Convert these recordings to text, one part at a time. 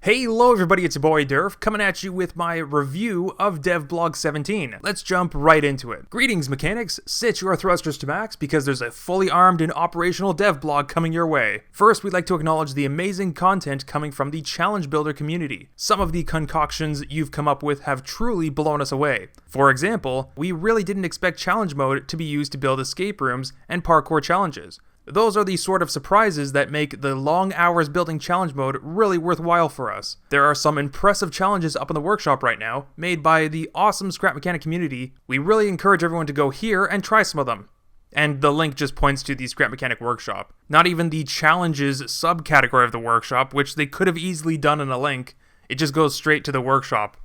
Hey, hello everybody, it's your boy Durf, coming at you with my review of Devblog 17. Let's jump right into it. Greetings mechanics, sit your thrusters to max because there's a fully armed and operational Devblog coming your way. First, we'd like to acknowledge the amazing content coming from the challenge builder community. Some of the concoctions you've come up with have truly blown us away. For example, we really didn't expect challenge mode to be used to build escape rooms and parkour challenges. Those are the sort of surprises that make the long hours building challenge mode really worthwhile for us. There are some impressive challenges up in the workshop right now, made by the awesome scrap mechanic community. We really encourage everyone to go here and try some of them. And the link just points to the scrap mechanic workshop. Not even the challenges subcategory of the workshop, which they could have easily done in a link. It just goes straight to the workshop.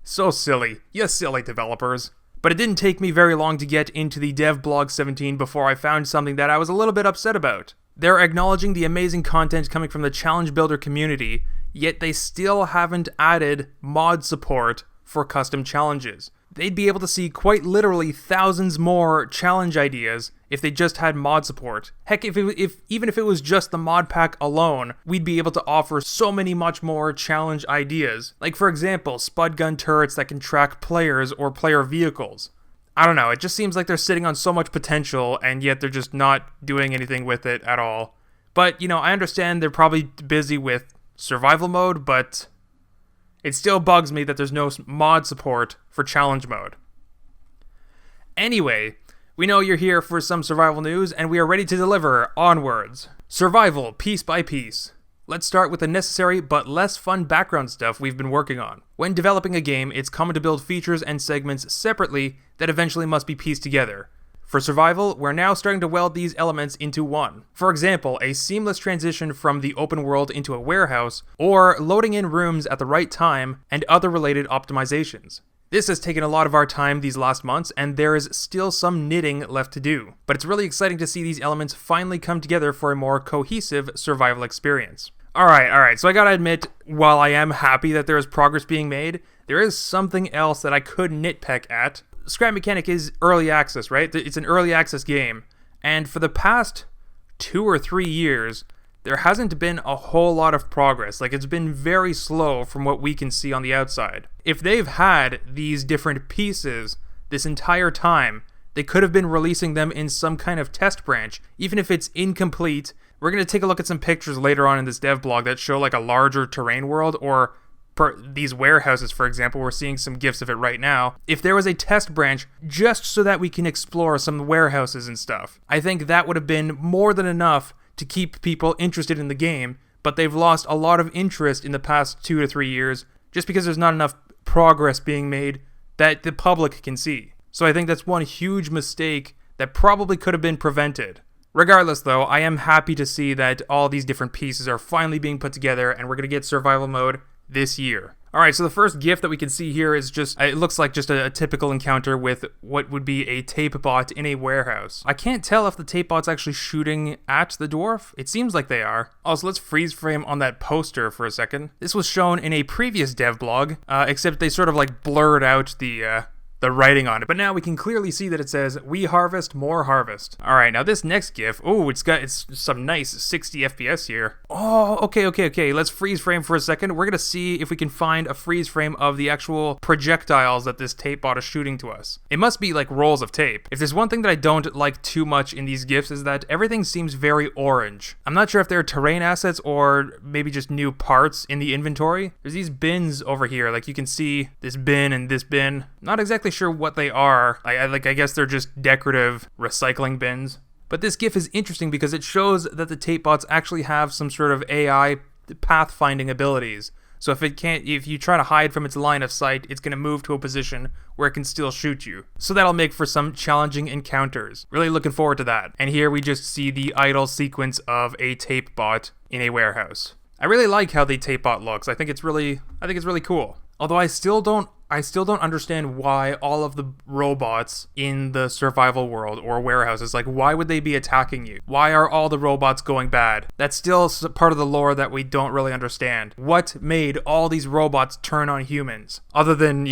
So silly. You silly developers. But it didn't take me very long to get into the Devblog 17 before I found something that I was a little bit upset about. They're acknowledging the amazing content coming from the challenge builder community, yet they still haven't added mod support for custom challenges. They'd be able to see quite literally thousands more challenge ideas if they just had mod support. Heck, even if it was just the mod pack alone, we'd be able to offer so many much more challenge ideas. Like for example, spud gun turrets that can track players or player vehicles. I don't know, it just seems like they're sitting on so much potential and yet they're just not doing anything with it at all. But, I understand they're probably busy with survival mode, but it still bugs me that there's no mod support for challenge mode. Anyway, we know you're here for some survival news, and we are ready to deliver onwards. Survival, piece by piece. Let's start with the necessary but less fun background stuff we've been working on. When developing a game, it's common to build features and segments separately that eventually must be pieced together. For survival, we're now starting to weld these elements into one. For example, a seamless transition from the open world into a warehouse, or loading in rooms at the right time, and other related optimizations. This has taken a lot of our time these last months, and there is still some knitting left to do. But it's really exciting to see these elements finally come together for a more cohesive survival experience. Alright, so I gotta admit, while I am happy that there is progress being made, there is something else that I could nitpick at. Scrap Mechanic is early access, right? It's an early access game, and for the past 2 or 3 years, there hasn't been a whole lot of progress. Like, it's been very slow from what we can see on the outside. If they've had these different pieces this entire time, they could have been releasing them in some kind of test branch, even if it's incomplete. We're going to take a look at some pictures later on in this devblog that show like a larger terrain world, or these warehouses, for example. We're seeing some GIFs of it right now. If there was a test branch just so that we can explore some warehouses and stuff, I think that would have been more than enough to keep people interested in the game, but they've lost a lot of interest in the past 2 to 3 years just because there's not enough progress being made that the public can see. So I think that's one huge mistake that probably could have been prevented. Regardless though, I am happy to see that all these different pieces are finally being put together and we're going to get survival mode this year. Alright, so the first GIF that we can see here is just, it looks like just a typical encounter with what would be a tape bot in a warehouse. I can't tell if the tape bot's actually shooting at the dwarf. It seems like they are. Also, let's freeze frame on that poster for a second. This was shown in a previous devblog, except they sort of like blurred out the writing on it. But now we can clearly see that it says, "We harvest more harvest." Alright, now this next GIF, it's some nice 60 FPS here. Oh, okay. Let's freeze frame for a second. We're gonna see if we can find a freeze frame of the actual projectiles that this tape bot is shooting to us. It must be like rolls of tape. If there's one thing that I don't like too much in these GIFs is that everything seems very orange. I'm not sure if they're terrain assets or maybe just new parts in the inventory. There's these bins over here, like you can see this bin and this bin. Not exactly sure what they are. I guess they're just decorative recycling bins. But this GIF is interesting because it shows that the tape bots actually have some sort of AI pathfinding abilities. So if you try to hide from its line of sight, it's going to move to a position where it can still shoot you. So that'll make for some challenging encounters. Really looking forward to that. And here we just see the idle sequence of a tape bot in a warehouse. I really like how the tape bot looks. I think it's really cool. Although I still don't understand why all of the robots in the survival world or warehouses, like, why would they be attacking you? Why are all the robots going bad? That's still part of the lore that we don't really understand. What made all these robots turn on humans? Other than,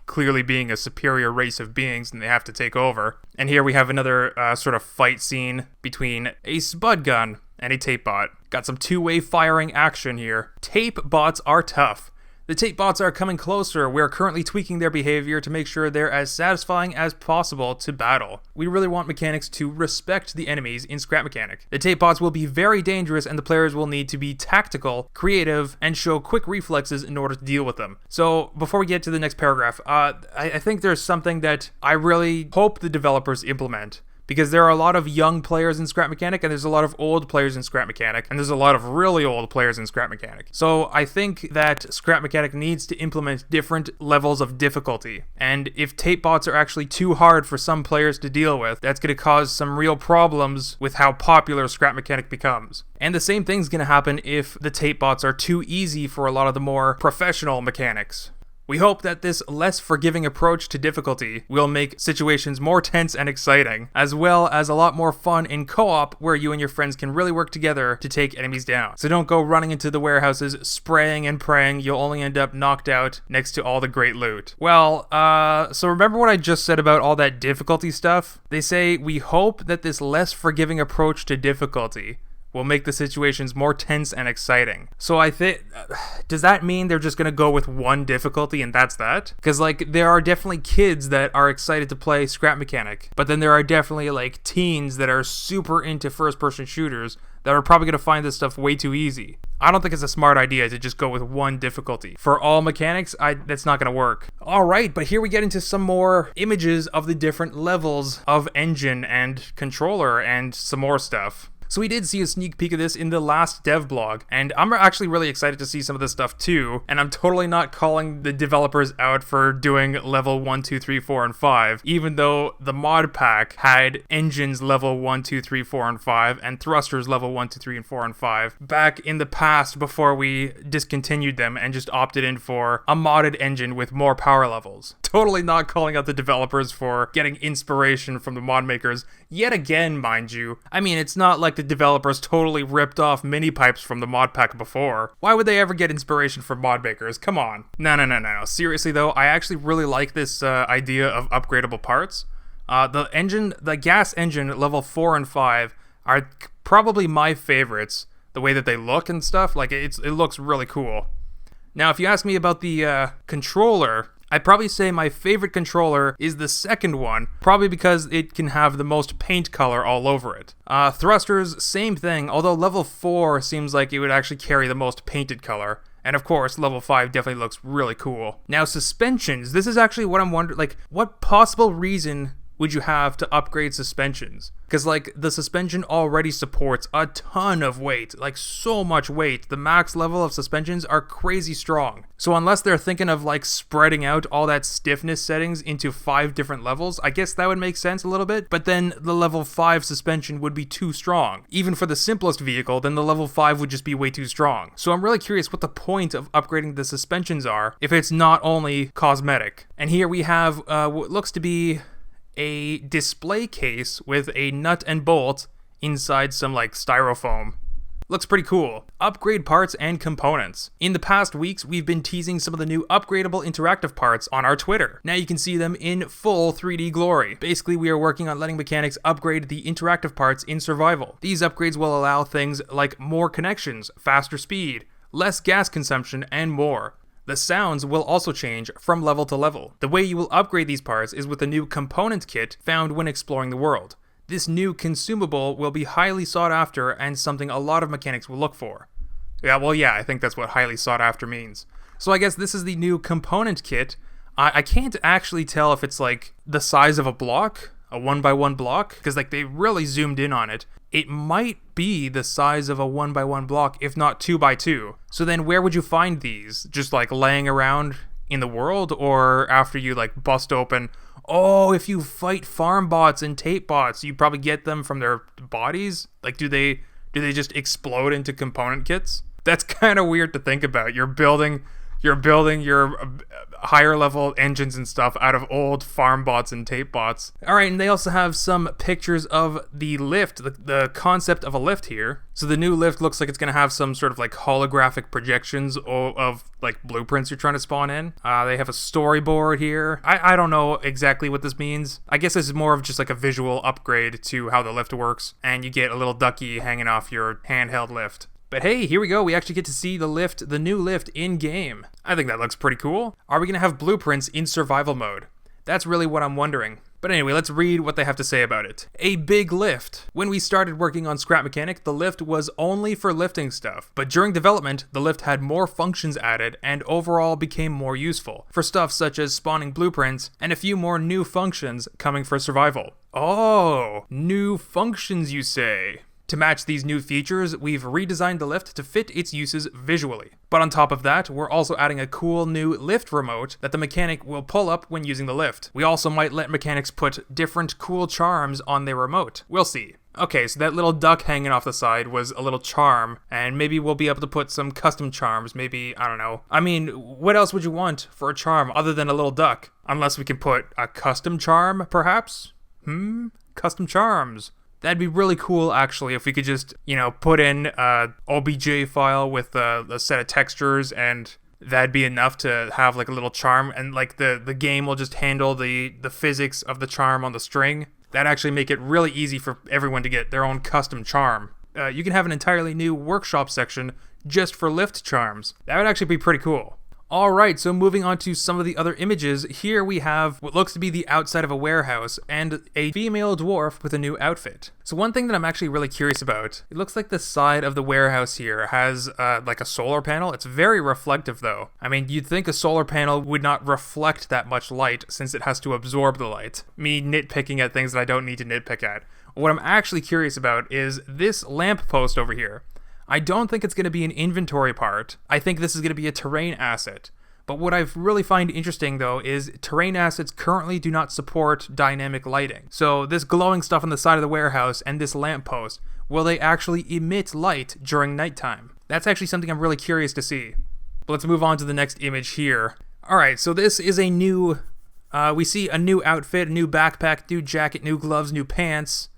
clearly being a superior race of beings and they have to take over. And here we have another sort of fight scene between a spud gun and a tape bot. Got some two-way firing action here. Tape bots are tough. The tape bots are coming closer. We are currently tweaking their behavior to make sure they're as satisfying as possible to battle. We really want mechanics to respect the enemies in Scrap Mechanic. The tape bots will be very dangerous, and the players will need to be tactical, creative, and show quick reflexes in order to deal with them. So before we get to the next paragraph, I think there's something that I really hope the developers implement. Because there are a lot of young players in Scrap Mechanic, and there's a lot of old players in Scrap Mechanic, and there's a lot of really old players in Scrap Mechanic. So I think that Scrap Mechanic needs to implement different levels of difficulty. And if tape bots are actually too hard for some players to deal with, that's going to cause some real problems with how popular Scrap Mechanic becomes. And the same thing's going to happen if the tape bots are too easy for a lot of the more professional mechanics. We hope that this less forgiving approach to difficulty will make situations more tense and exciting, as well as a lot more fun in co-op where you and your friends can really work together to take enemies down. So don't go running into the warehouses, spraying and praying. You'll only end up knocked out next to all the great loot. Well, so remember what I just said about all that difficulty stuff? They say, we hope that this less forgiving approach to difficulty will make the situations more tense and exciting. So I think, does that mean they're just gonna go with one difficulty and that's that? Because like, there are definitely kids that are excited to play Scrap Mechanic, but then there are definitely like teens that are super into first-person shooters that are probably gonna find this stuff way too easy. I don't think it's a smart idea to just go with one difficulty. For all mechanics, that's not gonna work. Alright, but here we get into some more images of the different levels of engine and controller and some more stuff. So we did see a sneak peek of this in the last Devblog, and I'm actually really excited to see some of this stuff too, and I'm totally not calling the developers out for doing level 1, 2, 3, 4, and 5, even though the mod pack had engines level 1, 2, 3, 4, and 5, and thrusters level 1, 2, 3, and 4, and 5, back in the past before we discontinued them and just opted in for a modded engine with more power levels. Totally not calling out the developers for getting inspiration from the mod makers, yet again, mind you. I mean, it's not like the developers totally ripped off mini pipes from the mod pack before. Why would they ever get inspiration from mod makers? Come on. No. Seriously though, I actually really like this idea of upgradable parts. The gas engine level 4 and 5 are probably my favorites. The way that they look and stuff, like it looks really cool. Now, if you ask me about the controller, I'd probably say my favorite controller is the second one, probably because it can have the most paint color all over it. Thrusters, same thing, although level 4 seems like it would actually carry the most painted color. And of course, level 5 definitely looks really cool. Now, suspensions, this is actually what I'm wondering, like, what possible reason would you have to upgrade suspensions? Because like the suspension already supports a ton of weight, like so much weight. The max level of suspensions are crazy strong. So unless they're thinking of like spreading out all that stiffness settings into 5 different levels, I guess that would make sense a little bit, but then the level 5 suspension would be too strong. Even for the simplest vehicle, then the level 5 would just be way too strong. So I'm really curious what the point of upgrading the suspensions are if it's not only cosmetic. And here we have what looks to be a display case with a nut and bolt inside some like styrofoam. Looks pretty cool. Upgrade parts and components. In the past weeks, we've been teasing some of the new upgradable interactive parts on our Twitter. Now you can see them in full 3D glory. Basically, we are working on letting mechanics upgrade the interactive parts in survival. These upgrades will allow things like more connections, faster speed, less gas consumption, and more. The sounds will also change from level to level. The way you will upgrade these parts is with a new component kit found when exploring the world. This new consumable will be highly sought after and something a lot of mechanics will look for. Yeah, I think that's what highly sought after means. So I guess this is the new component kit. I can't actually tell if it's like the size of a block, a 1x1 block, because like they really zoomed in on it. It might be the size of a 1x1 block, if not 2x2. So then where would you find these? Just like laying around in the world, or after you like bust open? Oh, if you fight farm bots and tape bots, you probably get them from their bodies? Like do they just explode into component kits? That's kind of weird to think about. You're building you're building your higher level engines and stuff out of old farm bots and tape bots. Alright, and they also have some pictures of the lift, the concept of a lift here. So the new lift looks like it's going to have some sort of like holographic projections of like blueprints you're trying to spawn in. They have a storyboard here. I don't know exactly what this means. I guess this is more of just like a visual upgrade to how the lift works, and you get a little ducky hanging off your handheld lift. But hey, here we go. We actually get to see the new lift in game. I think that looks pretty cool. Are we going to have blueprints in survival mode? That's really what I'm wondering. But anyway, let's read what they have to say about it. A big lift. When we started working on Scrap Mechanic, the lift was only for lifting stuff. But during development, the lift had more functions added and overall became more useful for stuff such as spawning blueprints and a few more new functions coming for survival. Oh, new functions you say? To match these new features, we've redesigned the lift to fit its uses visually. But on top of that, we're also adding a cool new lift remote that the mechanic will pull up when using the lift. We also might let mechanics put different cool charms on their remote. We'll see. Okay, so that little duck hanging off the side was a little charm, and maybe we'll be able to put some custom charms, maybe, I don't know. I mean, what else would you want for a charm other than a little duck? Unless we can put a custom charm, perhaps? Custom charms. That'd be really cool, actually, if we could just, put in a OBJ file with a set of textures, and that'd be enough to have, like, a little charm, and, like, the game will just handle the physics of the charm on the string. That'd actually make it really easy for everyone to get their own custom charm. You can have an entirely new workshop section just for lift charms. That would actually be pretty cool. Alright, so moving on to some of the other images, here we have what looks to be the outside of a warehouse and a female dwarf with a new outfit. So one thing that I'm actually really curious about, it looks like the side of the warehouse here has like a solar panel. It's very reflective though. I mean, you'd think a solar panel would not reflect that much light since it has to absorb the light. Me nitpicking at things that I don't need to nitpick at. What I'm actually curious about is this lamppost over here. I don't think it's going to be an inventory part. I think this is going to be a terrain asset. But what I really find interesting, though, is terrain assets currently do not support dynamic lighting. So this glowing stuff on the side of the warehouse and this lamppost, will they actually emit light during nighttime? That's actually something I'm really curious to see. But let's move on to the next image here. Alright, so this is a new... we see a new outfit, a new backpack, new jacket, new gloves, new pants.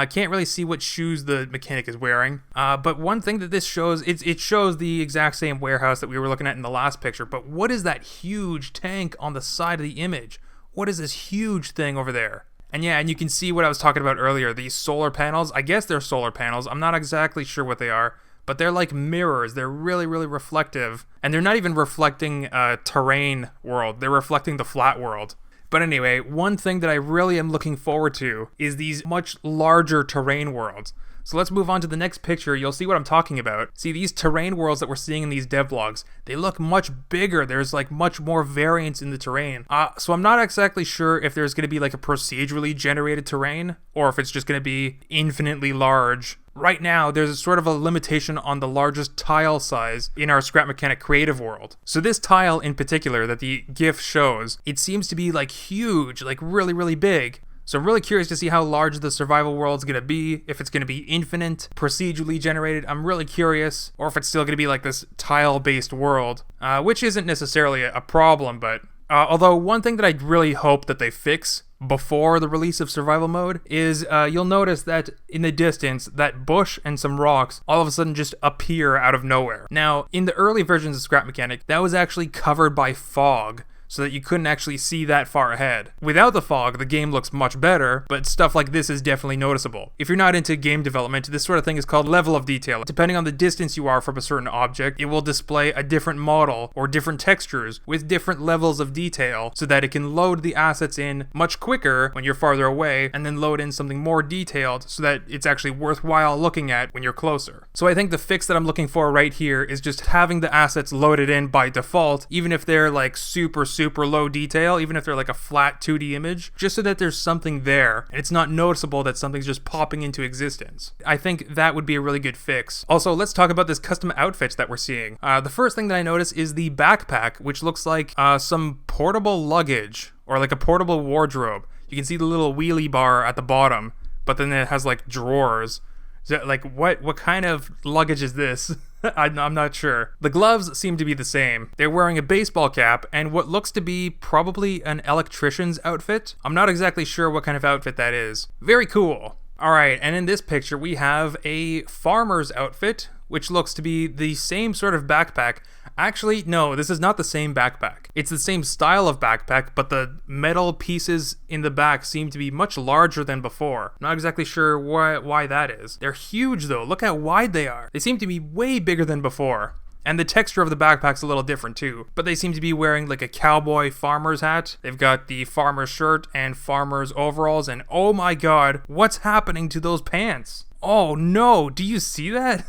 Can't really see what shoes the mechanic is wearing. But one thing that this shows, it shows the exact same warehouse that we were looking at in the last picture. But what is that huge tank on the side of the image? What is this huge thing over there? And yeah, and you can see what I was talking about earlier. These solar panels, I guess they're solar panels. I'm not exactly sure what they are. But they're like mirrors. They're really, really reflective. And they're not even reflecting a terrain world. They're reflecting the flat world. But anyway, one thing that I really am looking forward to is these much larger terrain worlds. So let's move on to the next picture. You'll see what I'm talking about. See, these terrain worlds that we're seeing in these devlogs, they look much bigger. There's like much more variance in the terrain. So I'm not exactly sure if there's going to be like a procedurally generated terrain or if it's just going to be infinitely large. Right now, there's sort of a limitation on the largest tile size in our Scrap Mechanic creative world. So this tile in particular that the GIF shows, it seems to be like huge, like really, really big. So I'm really curious to see how large the survival world's going to be, if it's going to be infinite, procedurally generated. I'm really curious, or if it's still going to be like this tile-based world, which isn't necessarily a problem, but although one thing that I really hope that they fix before the release of survival mode is you'll notice that in the distance that bush and some rocks all of a sudden just appear out of nowhere. Now in the early versions of Scrap Mechanic that was actually covered by fog, so that you couldn't actually see that far ahead. Without the fog, the game looks much better, but stuff like this is definitely noticeable. If you're not into game development, this sort of thing is called level of detail. Depending on the distance you are from a certain object, it will display a different model or different textures with different levels of detail so that it can load the assets in much quicker when you're farther away and then load in something more detailed so that it's actually worthwhile looking at when you're closer. So I think the fix that I'm looking for right here is just having the assets loaded in by default, even if they're like super low detail, even if they're like a flat 2D image, just so that there's something there and it's not noticeable that something's just popping into existence. I think that would be a really good fix. Also, let's talk about this custom outfits that we're seeing. The first thing that I notice is the backpack, which looks like some portable luggage or like a portable wardrobe. You can see the little wheelie bar at the bottom, but then it has like drawers. So, like what kind of luggage is this? I'm not sure. The gloves seem to be the same. They're wearing a baseball cap and what looks to be probably an electrician's outfit. I'm not exactly sure what kind of outfit that is. Very cool. Alright, and in this picture we have a farmer's outfit, which looks to be the same sort of backpack. Actually, no, this is not the same backpack. It's the same style of backpack, but the metal pieces in the back seem to be much larger than before. Not exactly sure why that is. They're huge though, look how wide they are. They seem to be way bigger than before. And the texture of the backpack's a little different too. But they seem to be wearing like a cowboy farmer's hat. They've got the farmer's shirt and farmer's overalls, and oh my god, what's happening to those pants? Oh no, do you see that?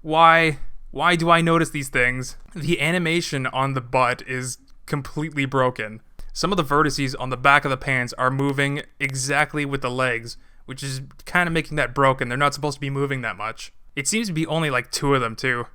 Why do I notice these things? The animation on the butt is completely broken. Some of the vertices on the back of the pants are moving exactly with the legs, which is kind of making that broken. They're not supposed to be moving that much. It seems to be only like 2 of them too.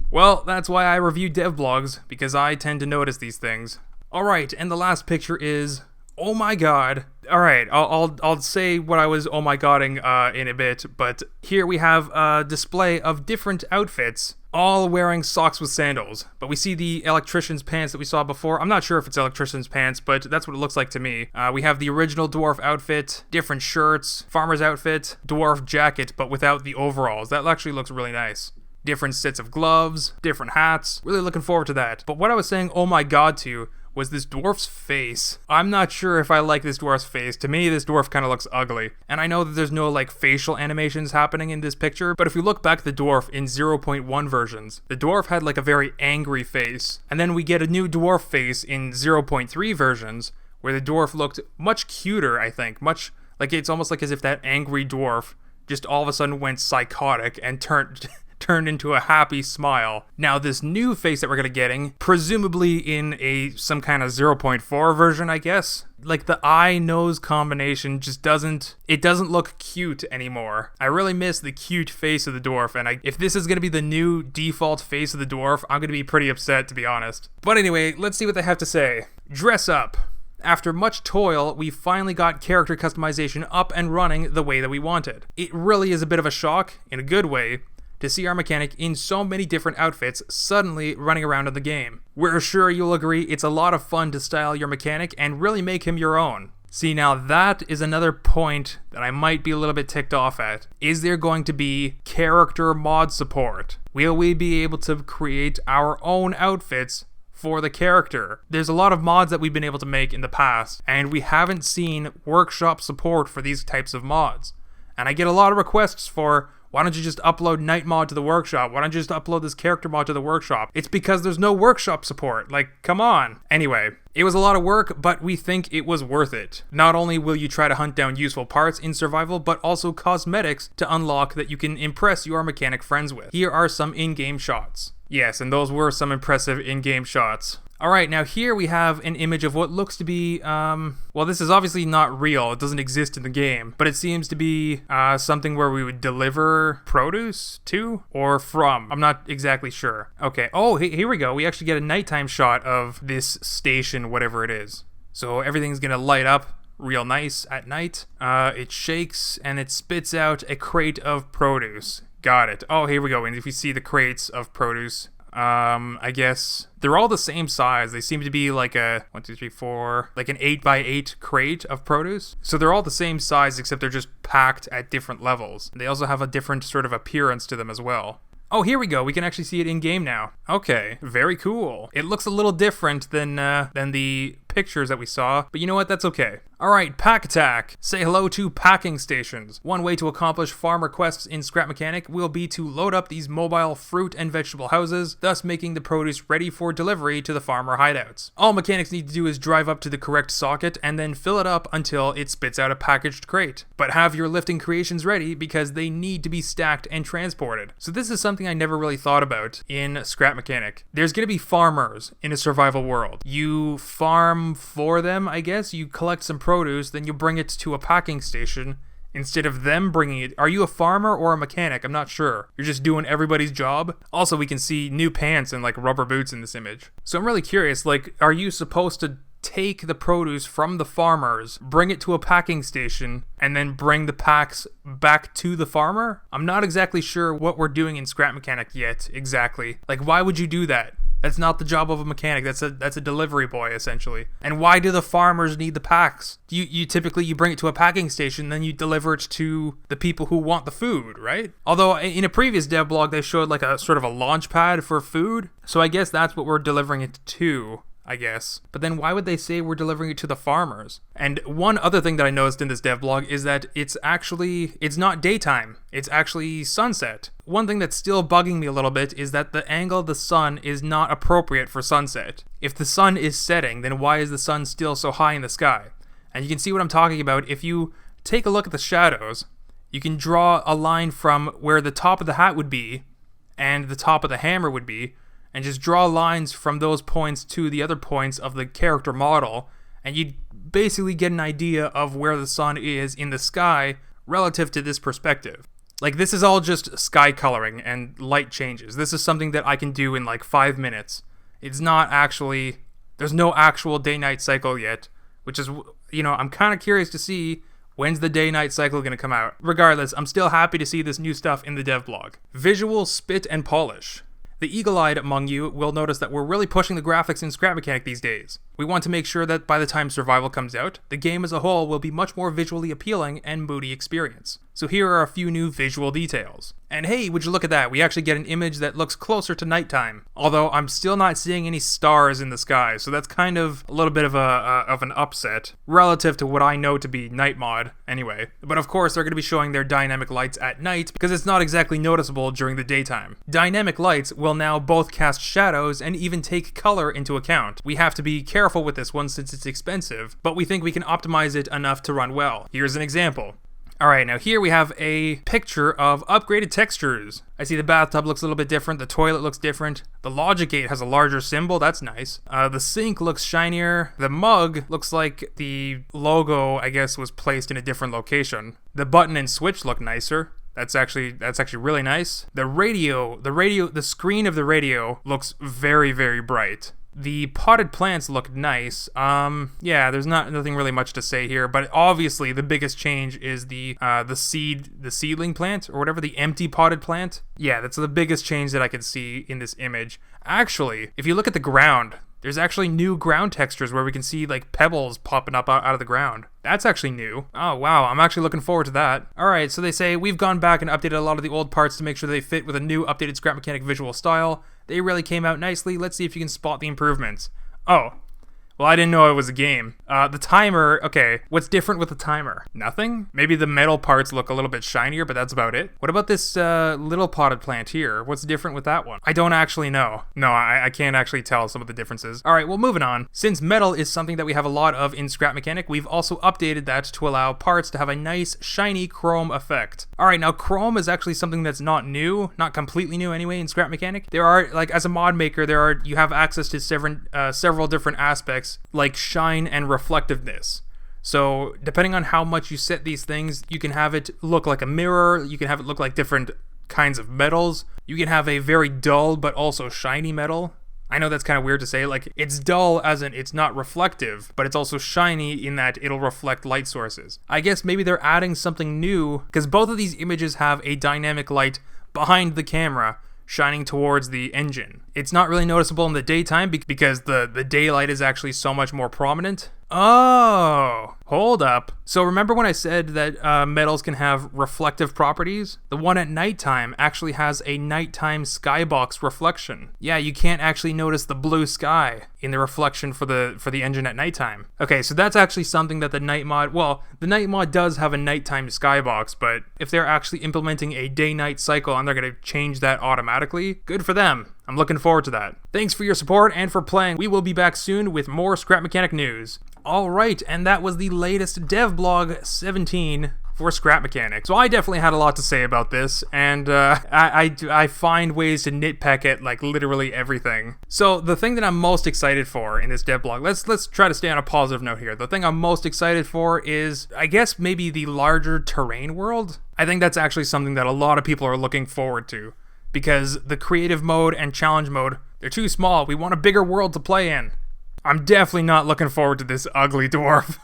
Well, that's why I review devblogs, because I tend to notice these things. Alright, and the last picture is, oh my god. Alright, I'll say what I was oh my godding in a bit, but here we have a display of different outfits, all wearing socks with sandals. But we see the electrician's pants that we saw before. I'm not sure if it's electrician's pants, but that's what it looks like to me. We have the original dwarf outfit, different shirts, farmer's outfit, dwarf jacket, but without the overalls. That actually looks really nice. Different sets of gloves, different hats. Really looking forward to that. But what I was saying oh my god to was this dwarf's face. I'm not sure if I like this dwarf's face. To me, this dwarf kind of looks ugly. And I know that there's no like facial animations happening in this picture, but if you look back at the dwarf in 0.1 versions, the dwarf had like a very angry face. And then we get a new dwarf face in 0.3 versions, where the dwarf looked much cuter, I think. Much, like it's almost like as if that angry dwarf just all of a sudden went psychotic and turned into a happy smile. Now this new face that we're gonna getting, presumably in some kind of 0.4 version, I guess. Like the eye-nose combination just doesn't look cute anymore. I really miss the cute face of the dwarf, and if this is gonna be the new default face of the dwarf, I'm gonna be pretty upset, to be honest. But anyway, let's see what they have to say. Dress up. After much toil, we finally got character customization up and running the way that we wanted. It really is a bit of a shock, in a good way, to see our mechanic in so many different outfits suddenly running around in the game. We're sure you'll agree it's a lot of fun to style your mechanic and really make him your own. See, now that is another point that I might be a little bit ticked off at. Is there going to be character mod support? Will we be able to create our own outfits for the character? There's a lot of mods that we've been able to make in the past, and we haven't seen workshop support for these types of mods. And I get a lot of requests for, why don't you just upload night mod to the workshop? Why don't you just upload this character mod to the workshop? It's because there's no workshop support. Like, come on. Anyway, it was a lot of work, but we think it was worth it. Not only will you try to hunt down useful parts in survival, but also cosmetics to unlock that you can impress your mechanic friends with. Here are some in-game shots. Yes, and those were some impressive in-game shots. Alright, now here we have an image of what looks to be, well, this is obviously not real. It doesn't exist in the game, but it seems to be something where we would deliver produce to or from. I'm not exactly sure. Okay, oh, here we go. We actually get a nighttime shot of this station, whatever it is. So everything's gonna light up real nice at night. It shakes and it spits out a crate of produce. Got it. Oh, here we go. And if you see the crates of produce, I guess they're all the same size. They seem to be like a 1, 2, 3, 4, like an 8x8 crate of produce. So they're all the same size, except they're just packed at different levels. They also have a different sort of appearance to them as well. Oh, here we go. We can actually see it in game now. Okay, very cool. It looks a little different than the pictures that we saw, but you know what? That's okay. Alright, Pack Attack. Say hello to packing stations. One way to accomplish farm quests in Scrap Mechanic will be to load up these mobile fruit and vegetable houses, thus making the produce ready for delivery to the farmer hideouts. All mechanics need to do is drive up to the correct socket and then fill it up until it spits out a packaged crate. But have your lifting creations ready because they need to be stacked and transported. So this is something I never really thought about in Scrap Mechanic. There's gonna be farmers in a survival world. You farm for them, I guess. You collect some produce, then you bring it to a packing station instead of them bringing it. Are you a farmer or a mechanic? I'm not sure. You're just doing everybody's job. Also, we can see new pants and like rubber boots in this image. So I'm really curious, like, are you supposed to take the produce from the farmers, bring it to a packing station, and then bring the packs back to the farmer? I'm not exactly sure what we're doing in Scrap Mechanic yet, exactly. Like, why would you do that? That's not the job of a mechanic. That's a delivery boy, essentially. And why do the farmers need the packs? You typically bring it to a packing station, then you deliver it to the people who want the food, right? Although in a previous devblog, they showed like a sort of a launch pad for food. So I guess that's what we're delivering it to, I guess. But then why would they say we're delivering it to the farmers? And one other thing that I noticed in this devblog is that it's not daytime. It's actually sunset. One thing that's still bugging me a little bit is that the angle of the sun is not appropriate for sunset. If the sun is setting, then why is the sun still so high in the sky? And you can see what I'm talking about. If you take a look at the shadows, you can draw a line from where the top of the hat would be and the top of the hammer would be, and just draw lines from those points to the other points of the character model, and you'd basically get an idea of where the sun is in the sky relative to this perspective. Like, this is all just sky coloring and light changes. This is something that I can do in like 5 minutes. It's not actually, there's no actual day-night cycle yet, which is, I'm kind of curious to see when's the day-night cycle going to come out. Regardless, I'm still happy to see this new stuff in the devblog. Visual spit and polish. The eagle-eyed among you will notice that we're really pushing the graphics in Scrap Mechanic these days. We want to make sure that by the time Survival comes out, the game as a whole will be much more visually appealing and moody experience. So here are a few new visual details. And hey, would you look at that, we actually get an image that looks closer to nighttime. Although I'm still not seeing any stars in the sky, so that's kind of a little bit of an upset relative to what I know to be night mod anyway. But of course they're going to be showing their dynamic lights at night because it's not exactly noticeable during the daytime. Dynamic lights will now both cast shadows and even take color into account. We have to be careful with this one since it's expensive, but we think we can optimize it enough to run well. Here's an example. Alright, now here we have a picture of upgraded textures. I see the bathtub looks a little bit different, the toilet looks different, the logic gate has a larger symbol, that's nice. The sink looks shinier, the mug looks like the logo, I guess, was placed in a different location. The button and switch look nicer. That's actually really nice. The screen of the radio looks very, very bright. The potted plants look nice. Yeah, there's nothing really much to say here, but obviously the biggest change is the seedling plant, or whatever, the empty potted plant. Yeah, that's the biggest change that I can see in this image. Actually, if you look at the ground, there's actually new ground textures where we can see like pebbles popping up out of the ground. That's actually new. Oh wow, I'm actually looking forward to that. Alright, so they say we've gone back and updated a lot of the old parts to make sure they fit with a new updated Scrap Mechanic visual style. They really came out nicely. Let's see if you can spot the improvements. Oh. Well, I didn't know it was a game. The timer, okay, what's different with the timer? Nothing? Maybe the metal parts look a little bit shinier, but that's about it. What about this little potted plant here? What's different with that one? I don't actually know. No, I can't actually tell some of the differences. Alright, well, moving on. Since metal is something that we have a lot of in Scrap Mechanic, we've also updated that to allow parts to have a nice, shiny chrome effect. Alright, now chrome is actually something that's not new, not completely new anyway in Scrap Mechanic. There are, like, as a mod maker, you have access to several different aspects, like shine and reflectiveness. So depending on how much you set these things, you can have it look like a mirror, you can have it look like different kinds of metals, you can have a very dull but also shiny metal. I know that's kind of weird to say, like, it's dull as in it's not reflective, but it's also shiny in that it'll reflect light sources. I guess maybe they're adding something new, because both of these images have a dynamic light behind the camera shining towards the engine. It's not really noticeable in the daytime because the daylight is actually so much more prominent. Oh, hold up. So remember when I said that metals can have reflective properties? The one at nighttime actually has a nighttime skybox reflection. Yeah, you can't actually notice the blue sky in the reflection for the engine at nighttime. Okay, so that's actually something that the night mod does have a nighttime skybox, but if they're actually implementing a day-night cycle and they're going to change that automatically, good for them. I'm looking forward to that. Thanks for your support and for playing. We will be back soon with more Scrap Mechanic news. Alright, and that was the latest Devblog 17 for Scrap Mechanic. So I definitely had a lot to say about this, and I find ways to nitpick at like literally everything. So the thing that I'm most excited for in this Devblog, let's try to stay on a positive note here. The thing I'm most excited for is, I guess, maybe the larger terrain world. I think that's actually something that a lot of people are looking forward to, because the creative mode and challenge mode, they're too small. We want a bigger world to play in. I'm definitely not looking forward to this ugly dwarf.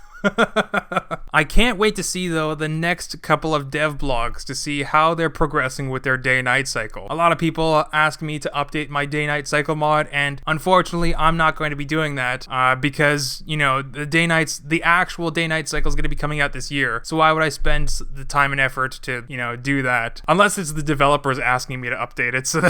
I can't wait to see, though, the next couple of devblogs to see how they're progressing with their day-night cycle. A lot of people ask me to update my day-night cycle mod, and unfortunately, I'm not going to be doing that because, you know, the actual day-night cycle is going to be coming out this year. So why would I spend the time and effort to, you know, do that? Unless it's the developers asking me to update it so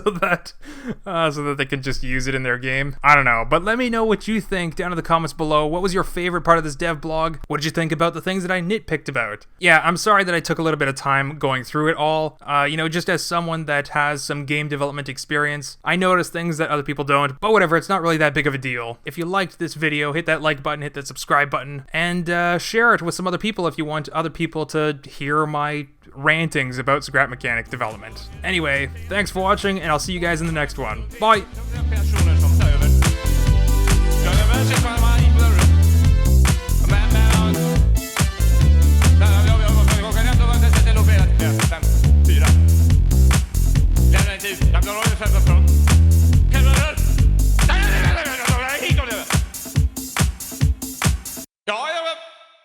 that they can just use it in their game. I don't know, but let me know what you think down in the comments below. What was your favorite part of this devblog? What did you think about the things that I nitpicked about? Yeah, I'm sorry that I took a little bit of time going through it all. You know, just as someone that has some game development experience, I noticed things that other people don't, but whatever, it's not really that big of a deal. If you liked this video, hit that like button, hit that subscribe button, and share it with some other people if you want other people to hear my rantings about scrap mechanic development. Anyway, thanks for watching, and I'll see you guys in the next one. Bye!